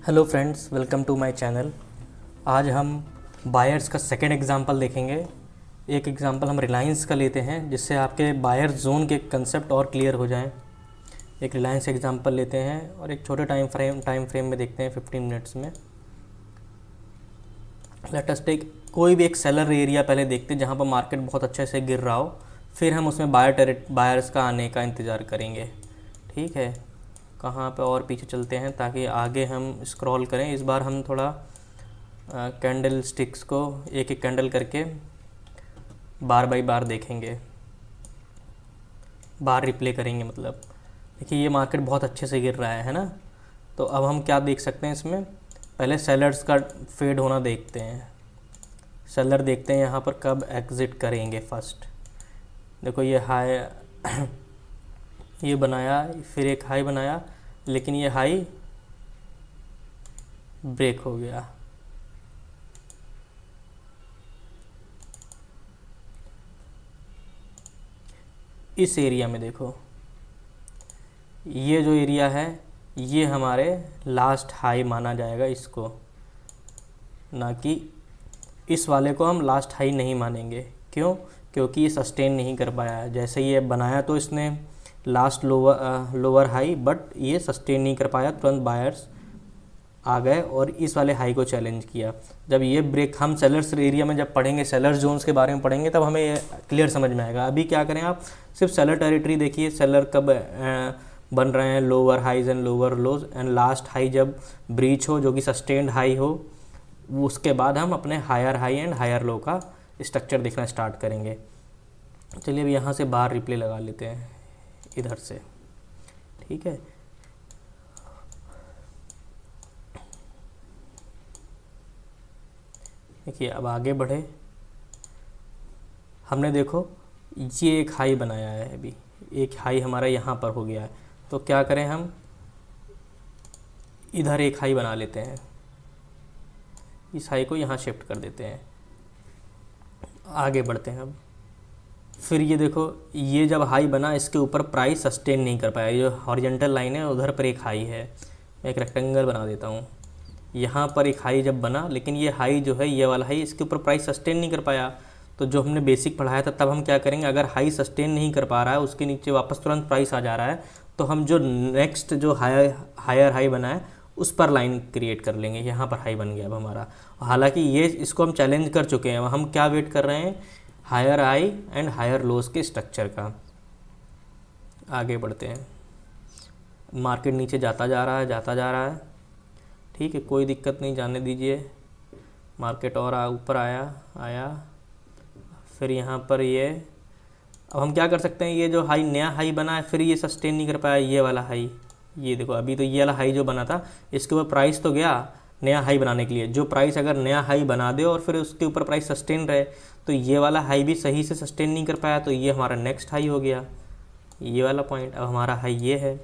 Hello friends, welcome to my channel. आज हम buyers का सेकंड एग्जांपल देखेंगे। एक एग्जांपल हम रिलायंस का लेते हैं जिससे आपके बायर जोन के कंसेप्ट और क्लियर हो जाएं। एक रिलायंस एग्जांपल लेते हैं और एक छोटे टाइम फ्रेम में देखते हैं 15 मिनट्स में। लेट अस टेक कोई भी एक सेलर एरिया पहले देखते हैं जहाँ पर मार्केट बहुत अच्छे से गिर रहा हो, फिर हम उसमें बायर्स का आने का इंतज़ार करेंगे। ठीक है, कहाँ पे और पीछे चलते हैं ताकि आगे हम स्क्रॉल करें। इस बार हम थोड़ा कैंडल स्टिक्स को एक एक कैंडल करके बार बाई बार देखेंगे, बार रिप्ले करेंगे। मतलब देखिए, ये मार्केट बहुत अच्छे से गिर रहा है ना। तो अब हम क्या देख सकते हैं इसमें, पहले सेलर्स का फेड होना देखते हैं। सेलर देखते हैं यहाँ पर कब एग्ज़िट करेंगे फर्स्ट। देखो ये हाई ये बनाया, फिर एक हाई बनाया, लेकिन ये हाई ब्रेक हो गया। इस एरिया में देखो, ये जो एरिया है ये हमारे लास्ट हाई माना जाएगा इसको, ना कि इस वाले को हम लास्ट हाई नहीं मानेंगे। क्यों? क्योंकि ये सस्टेन नहीं कर पाया है। जैसे ये बनाया तो इसने लास्ट लोअर हाई, बट ये सस्टेन नहीं कर पाया। तुरंत बायर्स आ गए और इस वाले हाई को चैलेंज किया। जब ये ब्रेक, हम सेलर्स एरिया में जब पढ़ेंगे, सेलर्स जोन्स के बारे में पढ़ेंगे, तब हमें ये क्लियर समझ में आएगा। अभी क्या करें, आप सिर्फ सेलर टेरिटरी देखिए। सेलर कब बन रहे हैं, lower highs and lower lows, and last high जब ब्रीच हो जो कि सस्टेन्ड हाई हो, उसके बाद हम अपने higher high and higher low का स्ट्रक्चर देखना स्टार्ट करेंगे। चलिए अब यहाँ से बाहर रिप्ले लगा लेते हैं इधर से। ठीक है, देखिए अब आगे बढ़े। हमने देखो ये एक हाई बनाया है, अभी एक हाई हमारा यहाँ पर हो गया है। तो क्या करें, हम इधर एक हाई बना लेते हैं, इस हाई को यहाँ शिफ्ट कर देते हैं। आगे बढ़ते हैं अब। फिर ये देखो, ये जब हाई बना, इसके ऊपर प्राइस सस्टेन नहीं कर पाया। ये जो हॉरिजॉन्टल लाइन है उधर पर एक हाई है, मैं एक रेक्टेंगल बना देता हूँ। यहाँ पर एक हाई जब बना, लेकिन ये हाई जो है, ये वाला हाई, इसके ऊपर प्राइस सस्टेन नहीं कर पाया। तो जो हमने बेसिक पढ़ाया था, तब हम क्या करेंगे, अगर हाई सस्टेन नहीं कर पा रहा है, उसके नीचे वापस तुरंत प्राइस आ जा रहा है, तो हम जो नेक्स्ट जो हायर हाई बना है उस पर लाइन क्रिएट कर लेंगे। यहाँ पर हाई बन गया अब हमारा। हालांकि ये इसको हम चैलेंज कर चुके हैं। हम क्या वेट कर रहे हैं, higher high and higher lows के स्ट्रक्चर का। आगे बढ़ते हैं। मार्केट नीचे जाता जा रहा है, जाता जा रहा है। ठीक है, कोई दिक्कत नहीं, जाने दीजिए। मार्केट और ऊपर आया। फिर यहाँ पर ये, अब हम क्या कर सकते हैं, ये जो हाई नया हाई बना है, फिर ये सस्टेन नहीं कर पाया, ये वाला हाई। ये देखो, अभी तो ये वाला हाई जो बना था, इसके ऊपर प्राइस तो गया नया हाई बनाने के लिए। जो प्राइस अगर नया हाई बना दे और फिर उसके ऊपर प्राइस सस्टेन रहे, तो ये वाला हाई भी सही से सस्टेन नहीं कर पाया, तो ये हमारा नेक्स्ट हाई हो गया, ये वाला पॉइंट। अब हमारा हाई ये है।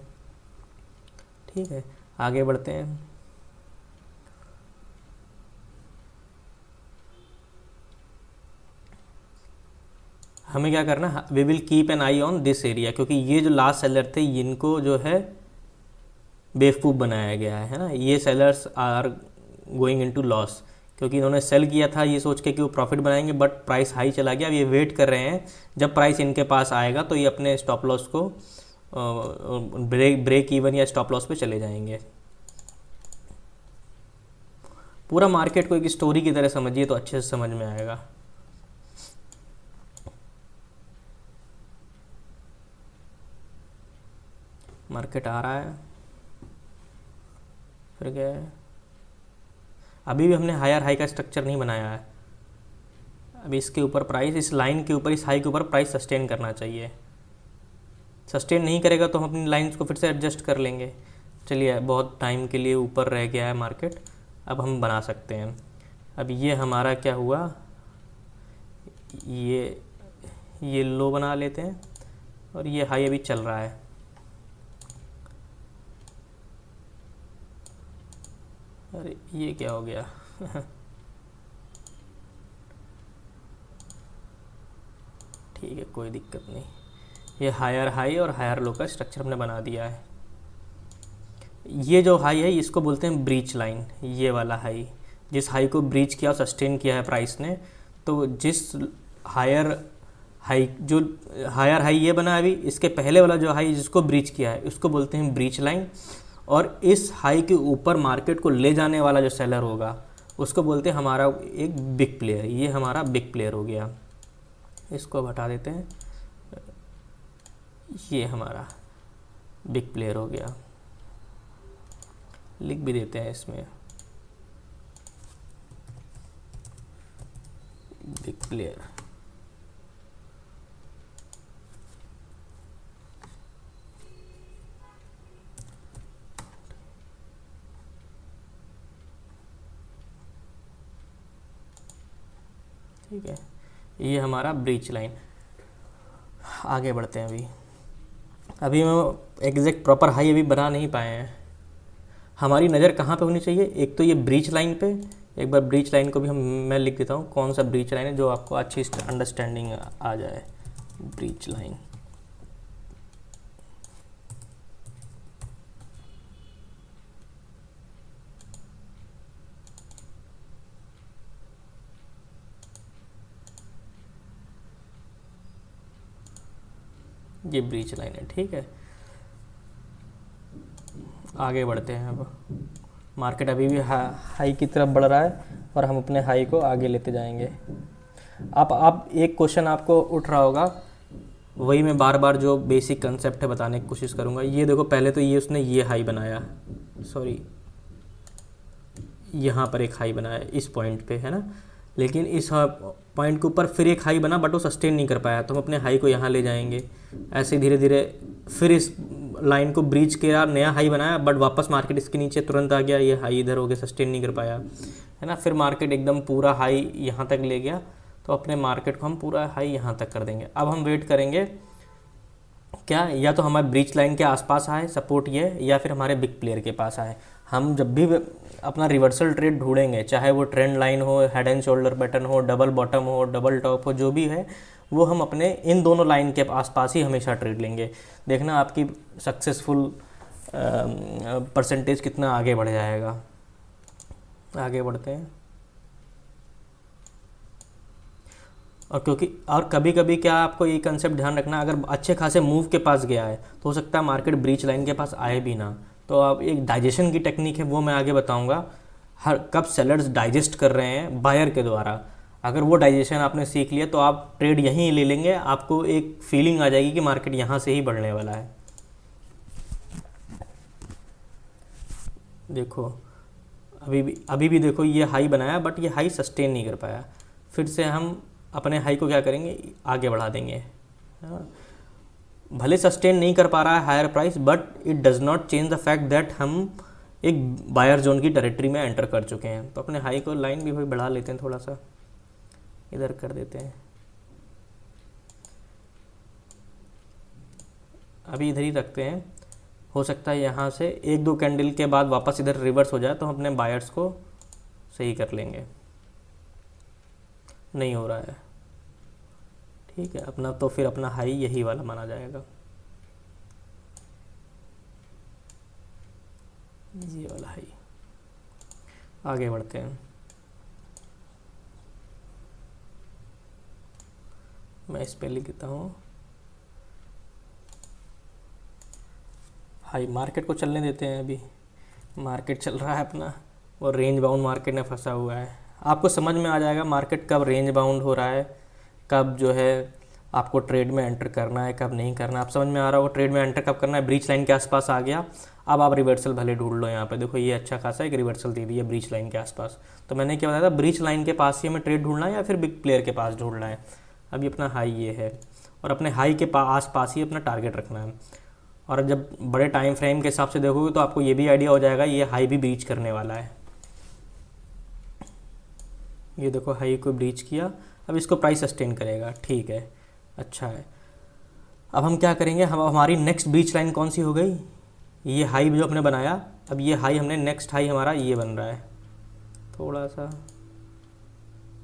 ठीक है, आगे बढ़ते हैं। हमें क्या करना है, we will keep an eye on this area, क्योंकि ये जो लास्ट सेलर थे इनको जो है बेवकूफ़ बनाया गया है ना। ये sellers are going into loss, क्योंकि इन्होंने सेल किया था ये सोच के कि वो प्रॉफिट बनाएंगे, बट प्राइस हाई चला गया। अब ये वेट कर रहे हैं जब प्राइस इनके पास आएगा तो ये अपने स्टॉप लॉस को ब्रेक इवन या स्टॉप लॉस पे चले जाएंगे। पूरा मार्केट को एक स्टोरी की तरह समझिए तो अच्छे से समझ में आएगा। मार्केट आ रहा है, फिर क्या है, अभी भी हमने हायर हाई का स्ट्रक्चर नहीं बनाया है। अभी इसके ऊपर प्राइस, इस लाइन के ऊपर, इस हाई के ऊपर प्राइस सस्टेन करना चाहिए। सस्टेन नहीं करेगा तो हम अपनी लाइंस को फिर से एडजस्ट कर लेंगे। चलिए, बहुत टाइम के लिए ऊपर रह गया है मार्केट, अब हम बना सकते हैं। अब ये हमारा क्या हुआ, ये लो बना लेते हैं और ये हाई अभी चल रहा है। अरे ये क्या हो गया ठीक है, कोई दिक्कत नहीं। ये हायर हाई और हायर लो का स्ट्रक्चर हमने बना दिया है। ये जो हाई है इसको बोलते हैं ब्रीच लाइन, ये वाला हाई, जिस हाई को ब्रीच किया और सस्टेन किया है प्राइस ने, तो जिस हायर हाई जो हायर हाई ये बना अभी, इसके पहले वाला जो हाई जिसको ब्रीच किया है उसको बोलते हैं ब्रीच लाइन, और इस हाई के ऊपर मार्केट को ले जाने वाला जो सेलर होगा उसको बोलते हैं हमारा एक बिग प्लेयर। ये हमारा बिग प्लेयर हो गया, इसको अब हटा देते हैं, ये हमारा बिग प्लेयर हो गया, लिख भी देते हैं इसमें बिग प्लेयर। ठीक है, ये हमारा ब्रीच लाइन। आगे बढ़ते हैं। अभी हम एग्जैक्ट प्रॉपर हाई अभी बना नहीं पाए हैं। हमारी नज़र कहाँ पे होनी चाहिए, एक तो ये ब्रीच लाइन पे, एक बार ब्रीच लाइन को भी मैं लिख देता हूँ कौन सा ब्रीच लाइन है जो आपको अच्छी अंडरस्टैंडिंग आ जाए। ब्रीच लाइन, ये ब्रीच लाइन है। ठीक है, आगे बढ़ते हैं। अब मार्केट अभी भी हाई की तरफ बढ़ रहा है और हम अपने हाई को आगे लेते जाएंगे। आप एक क्वेश्चन आपको उठ रहा होगा, वही मैं बार बार जो बेसिक कंसेप्ट है बताने की कोशिश करूँगा। ये देखो, पहले तो ये उसने ये हाई बनाया, सॉरी यहाँ पर एक हाई बनाया इस पॉइंट पे, है ना, लेकिन इस पॉइंट के ऊपर फिर एक हाई बना बट वो सस्टेन नहीं कर पाया, तो हम अपने हाई को यहाँ ले जाएंगे। ऐसे धीरे धीरे फिर इस लाइन को ब्रीच किया, नया हाई बनाया, बट वापस मार्केट इसके नीचे तुरंत आ गया, ये हाई इधर हो गया, सस्टेन नहीं कर पाया, है ना। फिर मार्केट एकदम पूरा हाई यहाँ तक ले गया, तो अपने मार्केट को हम पूरा हाई यहाँ तक कर देंगे। अब हम वेट करेंगे क्या, या तो हमारे ब्रीच लाइन के आसपास आए सपोर्ट ये, या फिर हमारे बिग प्लेयर के पास आए। हम जब भी अपना रिवर्सल ट्रेड ढूंढेंगे, चाहे वो ट्रेंड लाइन हो, हेड एंड शोल्डर पैटर्न हो, डबल बॉटम हो, डबल टॉप हो, जो भी है वो हम अपने इन दोनों लाइन के आसपास ही हमेशा ट्रेड लेंगे। देखना आपकी सक्सेसफुल परसेंटेज कितना आगे बढ़ जाएगा। आगे बढ़ते हैं। और क्योंकि और कभी कभी क्या, आपको ये कंसेप्ट ध्यान रखना, अगर अच्छे खासे मूव के पास गया है तो हो सकता है मार्केट ब्रीच लाइन के पास आए भी ना। तो अब एक डाइजेशन की टेक्निक है, वो मैं आगे बताऊंगा। हर कब सेलर्स डाइजेस्ट कर रहे हैं बायर के द्वारा, अगर वो डाइजेशन आपने सीख लिया तो आप ट्रेड यहीं ले लेंगे, आपको एक फीलिंग आ जाएगी कि मार्केट यहाँ से ही बढ़ने वाला है। देखो अभी भी देखो, ये हाई बनाया बट ये हाई सस्टेन नहीं कर पाया। फिर से हम अपने हाई को क्या करेंगे, आगे बढ़ा देंगे। भले सस्टेन नहीं कर पा रहा है higher price, but it does not change the fact that हम एक बायर जोन की टेरिटरी में एंटर कर चुके हैं। तो अपने हाई को लाइन भी भाई बढ़ा लेते हैं, थोड़ा सा इधर कर देते हैं, अभी इधर ही रखते हैं। हो सकता है यहाँ से एक दो कैंडल के बाद वापस इधर रिवर्स हो जाए तो हम अपने बायर्स को सही कर लेंगे। नहीं हो रहा है, ठीक है, अपना तो फिर अपना हाई यही वाला माना जाएगा, ये वाला हाई। आगे बढ़ते हैं। मैं इस पे लिख देता हूँ हाई। मार्केट को चलने देते हैं, अभी मार्केट चल रहा है अपना, और रेंज बाउंड मार्केट में फंसा हुआ है। आपको समझ में आ जाएगा मार्केट कब रेंज बाउंड हो रहा है, कब जो है आपको ट्रेड में एंटर करना है, कब नहीं करना। आप समझ में आ रहा होगा ट्रेड में एंटर कब करना है। ब्रीच लाइन के आसपास आ गया, अब आप रिवर्सल भले ढूंढ लो। यहाँ पे देखो, ये अच्छा खासा एक रिवर्सल दे दिया ब्रीच लाइन के आसपास। तो मैंने क्या बताया था, ब्रीच लाइन के पास ही हमें ट्रेड ढूंढना है या फिर बिग प्लेयर के पास ढूंढना है। अभी अपना हाई ये है, और अपने हाई के आस पास ही अपना टारगेट रखना है। और जब बड़े टाइम फ्रेम के हिसाब से देखोगे तो आपको ये भी आइडिया हो जाएगा ये हाई भी ब्रीच करने वाला है। ये देखो, हाई को ब्रीच किया, अब इसको प्राइस सस्टेन करेगा, ठीक है, अच्छा है। अब हम क्या करेंगे, हम हमारी नेक्स्ट ब्रीच लाइन कौन सी हो गई, ये हाई जो हमने बनाया, अब ये हाई हमने नेक्स्ट हाई हमारा ये बन रहा है। थोड़ा सा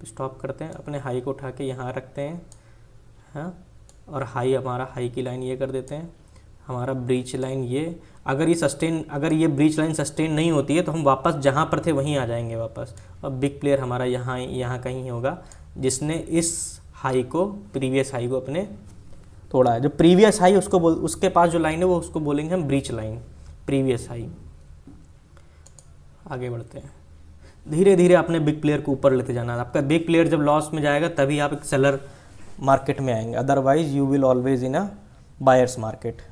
स्टॉप करते हैं, अपने हाई को उठा के यहाँ रखते हैं, हाँ, और हाई हमारा हाई की लाइन ये कर देते हैं। हमारा ब्रीच लाइन ये, अगर ये ब्रीच लाइन सस्टेन नहीं होती है तो हम वापस जहाँ पर थे वहीं आ जाएंगे वापस। और बिग प्लेयर हमारा यहाँ कहीं होगा जिसने इस हाई को, प्रीवियस हाई को अपने तोड़ा है। जो प्रीवियस हाई उसके पास जो लाइन है वो उसको बोलेंगे हम ब्रीच लाइन, प्रीवियस हाई। आगे बढ़ते हैं, धीरे धीरे अपने बिग प्लेयर को ऊपर लेते जाना है। आपका बिग प्लेयर जब लॉस में जाएगा तभी आप एक सेलर मार्केट में आएंगे, otherwise you will always in a buyers market.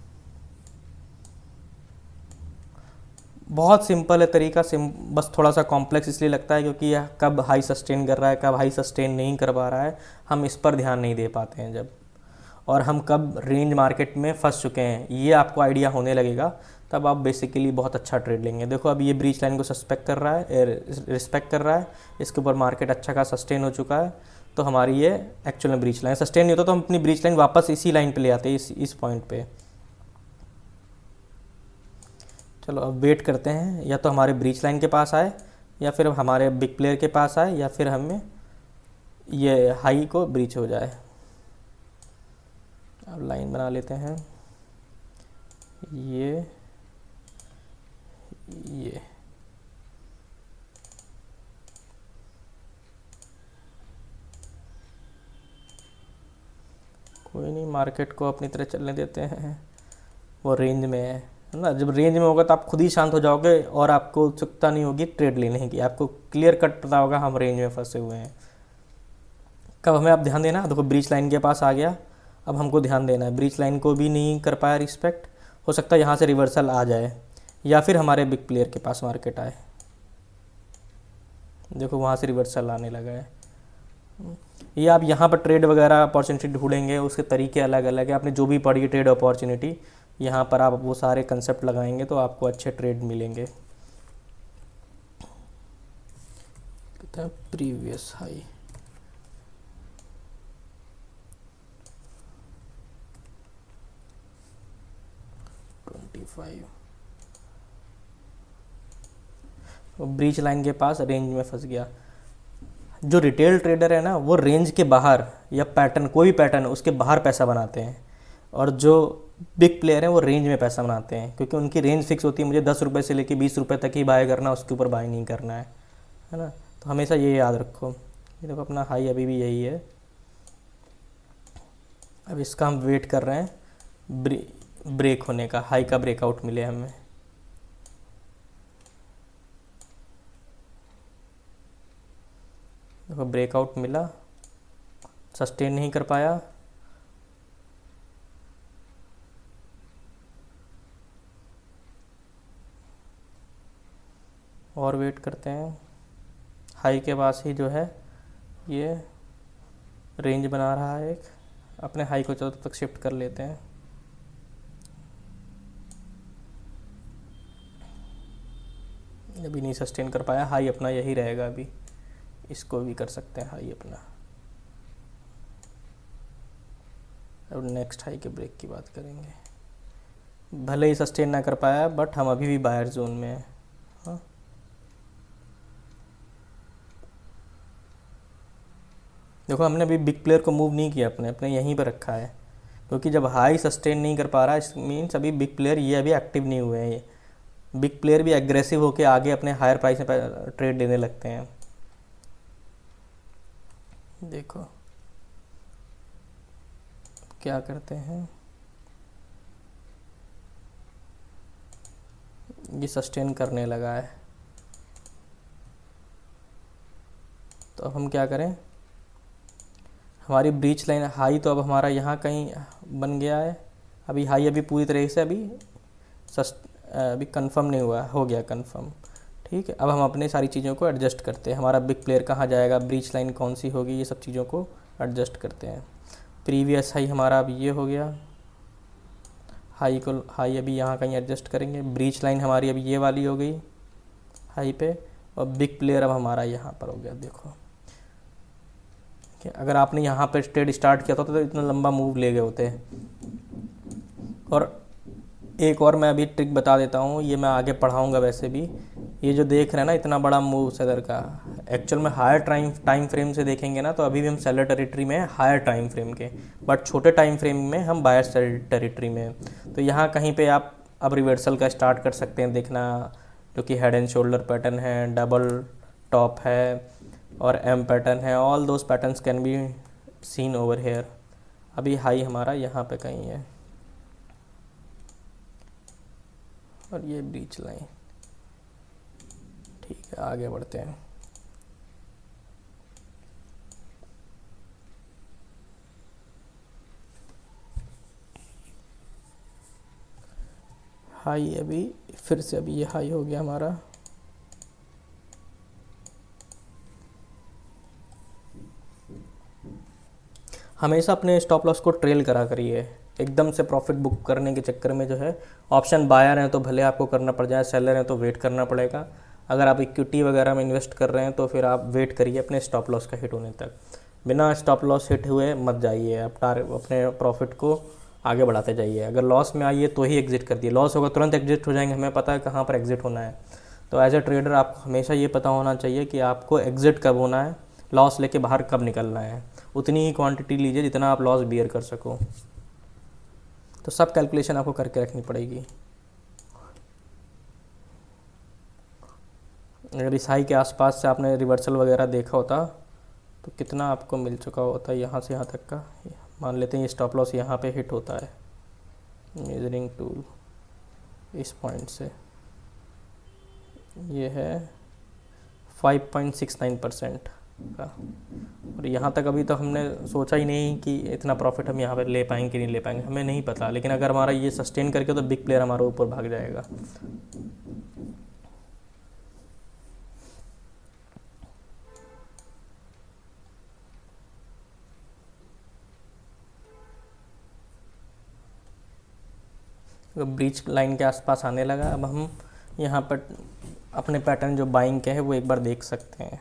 बहुत सिंपल है तरीका, बस थोड़ा सा कॉम्प्लेक्स इसलिए लगता है क्योंकि यह कब हाई सस्टेन कर रहा है, कब हाई सस्टेन नहीं कर पा रहा है, हम इस पर ध्यान नहीं दे पाते हैं जब, और हम कब रेंज मार्केट में फंस चुके हैं ये आपको आइडिया होने लगेगा, तब आप बेसिकली बहुत अच्छा ट्रेड लेंगे। देखो अब ये ब्रीच लाइन को रिस्पेक्ट कर रहा है, इसके ऊपर मार्केट अच्छा का सस्टेन हो चुका है, तो हमारी ये एक्चुअल में ब्रीच लाइन, सस्टेन नहीं होता तो हम अपनी ब्रीच लाइन वापस इसी लाइन पे ले आते हैं, इस पॉइंट पे। चलो अब वेट करते हैं, या तो हमारे ब्रीच लाइन के पास आए, या फिर हमारे बिग प्लेयर के पास आए, या फिर हमें ये हाई को ब्रीच हो जाए। अब लाइन बना लेते हैं, ये कोई नहीं, मार्केट को अपनी तरह चलने देते हैं, वो रेंज में है ना। जब रेंज में होगा तो आप खुद ही शांत हो जाओगे और आपको उत्सुकता नहीं होगी ट्रेड लेने की, आपको क्लियर कट पता होगा हम रेंज में फंसे हुए हैं। कब हमें अब ध्यान देना, देखो ब्रीच लाइन के पास आ गया, अब हमको ध्यान देना है, ब्रीच लाइन को भी नहीं कर पाया रिस्पेक्ट, हो सकता है यहाँ से रिवर्सल आ जाए, या फिर हमारे बिग प्लेयर के पास मार्केट आए। देखो वहाँ से रिवर्सल आने लगा है। ये आप यहाँ पर ट्रेड वगैरह अपॉर्चुनिटी ढूंढेंगे, उसके तरीके अलग अलग है, आपने जो भी पढ़ी ट्रेड अपॉर्चुनिटी, यहाँ पर आप वो सारे कंसेप्ट लगाएंगे तो आपको अच्छे ट्रेड मिलेंगे। प्रीवियस हाई, ब्रीच लाइन के पास रेंज में फंस गया। जो रिटेल ट्रेडर है ना वो रेंज के बाहर या पैटर्न, कोई भी पैटर्न उसके बाहर पैसा बनाते हैं, और जो बिग प्लेयर हैं वो रेंज में पैसा बनाते हैं, क्योंकि उनकी रेंज फिक्स होती है, मुझे 10 रुपये से लेकर 20 रुपये तक ही बाय करना, उसके ऊपर बाय नहीं करना है ना। तो हमेशा ये याद रखो। ये देखो अपना हाई अभी भी यही है, अब इसका हम वेट कर रहे हैं ब्रेक होने का, हाई का ब्रेकआउट मिले हमें। देखो ब्रेकआउट मिला, सस्टेन नहीं कर पाया, और वेट करते हैं। हाई के पास ही जो है ये रेंज बना रहा है एक, अपने हाई को तब तक शिफ्ट कर लेते हैं। अभी नहीं सस्टेन कर पाया, हाई अपना यही रहेगा, अभी इसको भी कर सकते हैं हाई अपना। अब नेक्स्ट हाई के ब्रेक की बात करेंगे। भले ही सस्टेन ना कर पाया बट हम अभी भी बायर जोन में हैं। हाँ, देखो हमने अभी बिग प्लेयर को मूव नहीं किया, अपने यहीं पर रखा है, क्योंकि जब हाई सस्टेन नहीं कर पा रहा है मीन्स अभी बिग प्लेयर ये अभी एक्टिव नहीं हुए हैं। बिग प्लेयर भी एग्रेसिव होके आगे अपने हायर प्राइस में ट्रेड लेने लगते हैं। देखो क्या करते हैं, ये सस्टेन करने लगा है, तो अब हम क्या करें, हमारी ब्रीच लाइन हाई तो अब हमारा यहाँ कहीं बन गया है। अभी हाई अभी पूरी तरह से अभी कंफर्म नहीं हुआ, हो गया कंफर्म। ठीक है, अब हम अपने सारी चीज़ों को एडजस्ट करते हैं, हमारा बिग प्लेयर कहाँ जाएगा, ब्रीच लाइन कौन सी होगी, ये सब चीज़ों को एडजस्ट करते हैं। प्रीवियस हाई हमारा अब ये हो गया, हाई अभी यहाँ कहीं एडजस्ट करेंगे। ब्रीच लाइन हमारी अभी ये वाली हो गई हाई पे, और बिग प्लेयर अब हमारा यहाँ पर हो गया। देखो अगर आपने यहाँ पे ट्रेड स्टार्ट किया था तो इतना लंबा मूव ले गए होते। और एक और मैं अभी ट्रिक बता देता हूँ, ये मैं आगे पढ़ाऊँगा वैसे भी। ये जो देख रहे हैं ना इतना बड़ा मूव सदर का, एक्चुअल में हायर टाइम फ्रेम से देखेंगे ना तो अभी भी हम सेलर टेरिटरी में हैं हायर टाइम फ्रेम के, बट छोटे टाइम फ्रेम में हम बायर टेरिटरी में हैं। तो यहाँ कहीं पे आप अब रिवर्सल का स्टार्ट कर सकते हैं देखना, जो कि हेड एंड शोल्डर पैटर्न है, डबल टॉप है और एम पैटर्न है। All those patterns can be seen over here. अभी हाई हमारा यहाँ पे कहीं है और ये ब्रीच लाइन। ठीक है, आगे बढ़ते हैं। हाई अभी फिर से अभी ये हाई हो गया हमारा। हमेशा अपने स्टॉप लॉस को ट्रेल करा करिए। एकदम से प्रॉफिट बुक करने के चक्कर में जो है, ऑप्शन बायर हैं तो भले आपको करना पड़ जाए, सेलर हैं तो वेट करना पड़ेगा। अगर आप इक्विटी वगैरह में इन्वेस्ट कर रहे हैं तो फिर आप वेट करिए अपने स्टॉप लॉस का हिट होने तक। बिना स्टॉप लॉस हिट हुए मत जाइए, आप अपने प्रॉफिट को आगे बढ़ाते जाइए। अगर लॉस में आइए तो ही एग्जिट कर दिए, लॉस होगा तुरंत एग्जिट हो जाएंगे, हमें पता है कहाँ पर एग्जिट होना है। तो एज ए ट्रेडर आपको हमेशा ये पता होना चाहिए कि आपको एग्जिट कब होना है, लॉस लेके बाहर कब निकलना है। उतनी ही क्वांटिटी लीजिए जितना आप लॉस बियर कर सको। तो सब कैलकुलेशन आपको करके रखनी पड़ेगी। अगर इस हाई के आसपास से आपने रिवर्सल वगैरह देखा होता तो कितना आपको मिल चुका होता है यहाँ से यहाँ तक का। मान लेते हैं ये स्टॉप लॉस यहाँ पे हिट होता है मेजरिंग टूल इस पॉइंट से, ये है 5.69% का, और यहाँ तक अभी तो हमने सोचा ही नहीं कि इतना प्रॉफिट हम यहाँ पर ले पाएंगे कि नहीं ले पाएंगे, हमें नहीं पता। लेकिन अगर हमारा ये सस्टेन करके तो बिग प्लेयर हमारे ऊपर भाग जाएगा। ब्रीच लाइन के आसपास आने लगा। अब हम यहाँ पर अपने पैटर्न जो बाइंग के है वो एक बार देख सकते हैं।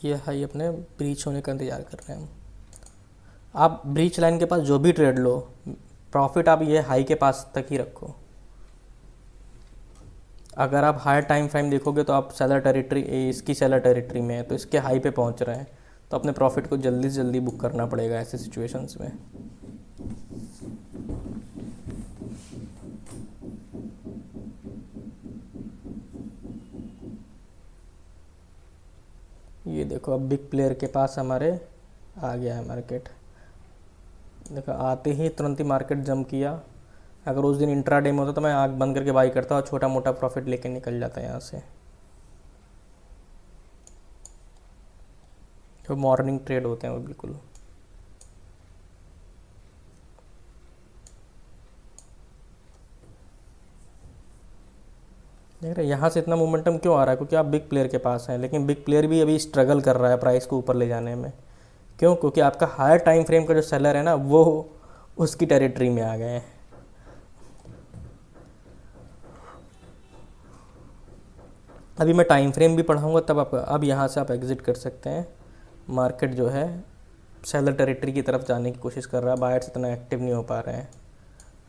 ये हाई अपने ब्रीच होने का इंतज़ार कर रहे हैं हम। आप ब्रीच लाइन के पास जो भी ट्रेड लो, प्रॉफिट आप ये हाई के पास तक ही रखो। अगर आप हायर टाइम फ्रेम देखोगे तो आप सेलर टेरिटरी, इसकी सेलर टेरिटरी में है तो इसके हाई पे पहुंच रहे हैं, तो अपने प्रॉफिट को जल्दी से जल्दी बुक करना पड़ेगा ऐसे सिचुएशंस में। ये देखो अब बिग प्लेयर के पास हमारे आ गया है मार्केट। देखो आते ही तुरंत ही मार्केट जंप किया। अगर उस दिन इंट्राडे में होता तो मैं आँख बंद करके बाई करता और छोटा मोटा प्रॉफिट लेके निकल जाता यहाँ से। जो मॉर्निंग ट्रेड होते हैं वो बिल्कुल। देख रहे यहाँ से इतना मोमेंटम क्यों आ रहा है, क्योंकि आप बिग प्लेयर के पास हैं। लेकिन बिग प्लेयर भी अभी स्ट्रगल कर रहा है प्राइस को ऊपर ले जाने में। क्यों? क्योंकि आपका हायर टाइम फ्रेम का जो सेलर है ना वो उसकी टेरिटरी में आ गए हैं। अभी मैं टाइम फ्रेम भी पढ़ाऊंगा तब आप, अब यहाँ से आप एग्ज़िट कर सकते हैं। मार्केट जो है सेलर टेरिटरी की तरफ जाने की कोशिश कर रहा है, बायर्स इतना एक्टिव नहीं हो पा रहे हैं।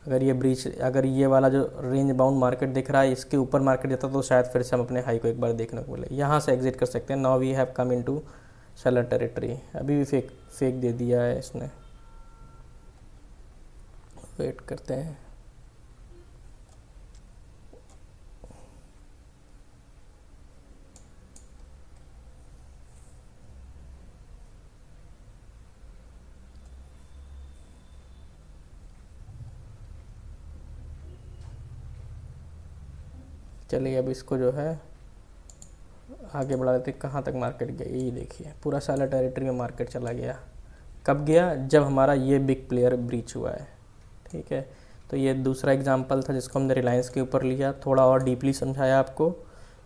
अगर ये वाला जो रेंज बाउंड मार्केट दिख रहा है इसके ऊपर मार्केट जाता तो शायद फिर से हम अपने हाई को एक बार देखने को मिले। यहाँ से एग्ज़िट कर सकते हैं। Now we have come into seller territory. अभी भी फेक दे दिया है इसने, वेट करते हैं। चलिए अब इसको जो है आगे बढ़ा देते। कहाँ तक मार्केट गया यही देखिए, पूरा सेलर टेरिटरी में मार्केट चला गया। कब गया? जब हमारा ये बिग प्लेयर ब्रीच हुआ है। ठीक है, तो ये दूसरा एग्जांपल था जिसको हमने रिलायंस के ऊपर लिया, थोड़ा और डीपली समझाया आपको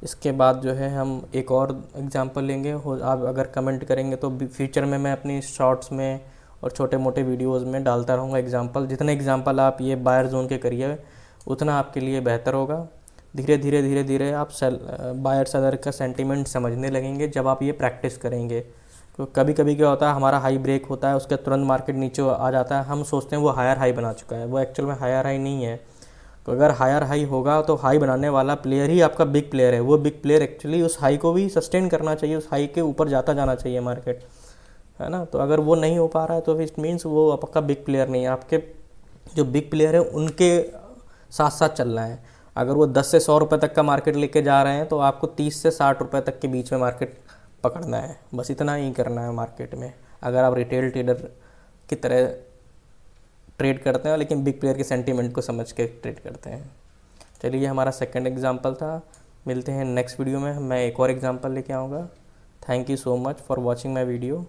इसके बाद जो है हम एक और एग्जांपल लेंगे। हो आप अगर कमेंट करेंगे तो फ्यूचर में मैं अपनी शॉर्ट्स में और छोटे मोटे वीडियोस में डालता रहूँगा एग्जांपल। जितने एग्जांपल आप ये बायर जोन के करिए उतना आपके लिए बेहतर होगा। धीरे धीरे धीरे धीरे आप बायर सेलर का सेंटीमेंट समझने लगेंगे जब आप ये प्रैक्टिस करेंगे। तो कभी कभी क्या होता है, हमारा हाई ब्रेक होता है, उसके तुरंत मार्केट नीचे आ जाता है, हम सोचते हैं वो हायर हाई बना चुका है, वो एक्चुअल में हायर हाई नहीं है। तो अगर हायर हाई होगा तो हाई बनाने वाला प्लेयर ही आपका बिग प्लेयर है। वो बिग प्लेयर एक्चुअली उस हाई को भी सस्टेन करना चाहिए, उस हाई के ऊपर जाता जाना चाहिए मार्केट, है ना। तो अगर वो नहीं हो पा रहा है तो इट मीन्स वो आपका बिग प्लेयर नहीं है। आपके जो बिग प्लेयर है उनके साथ साथ चलना है। अगर वो 10 से 100 रुपये तक का मार्केट लेके जा रहे हैं तो आपको 30 से 60 रुपये तक के बीच में मार्केट पकड़ना है, बस इतना ही करना है मार्केट में। अगर आप रिटेल ट्रेडर की तरह ट्रेड करते हैं लेकिन बिग प्लेयर के सेंटीमेंट को समझ के ट्रेड करते हैं। चलिए, हमारा सेकंड एग्जांपल था। मिलते हैं नेक्स्ट वीडियो में, मैं एक और एग्जांपल लेके आऊँगा। Thank you so much for watching my video.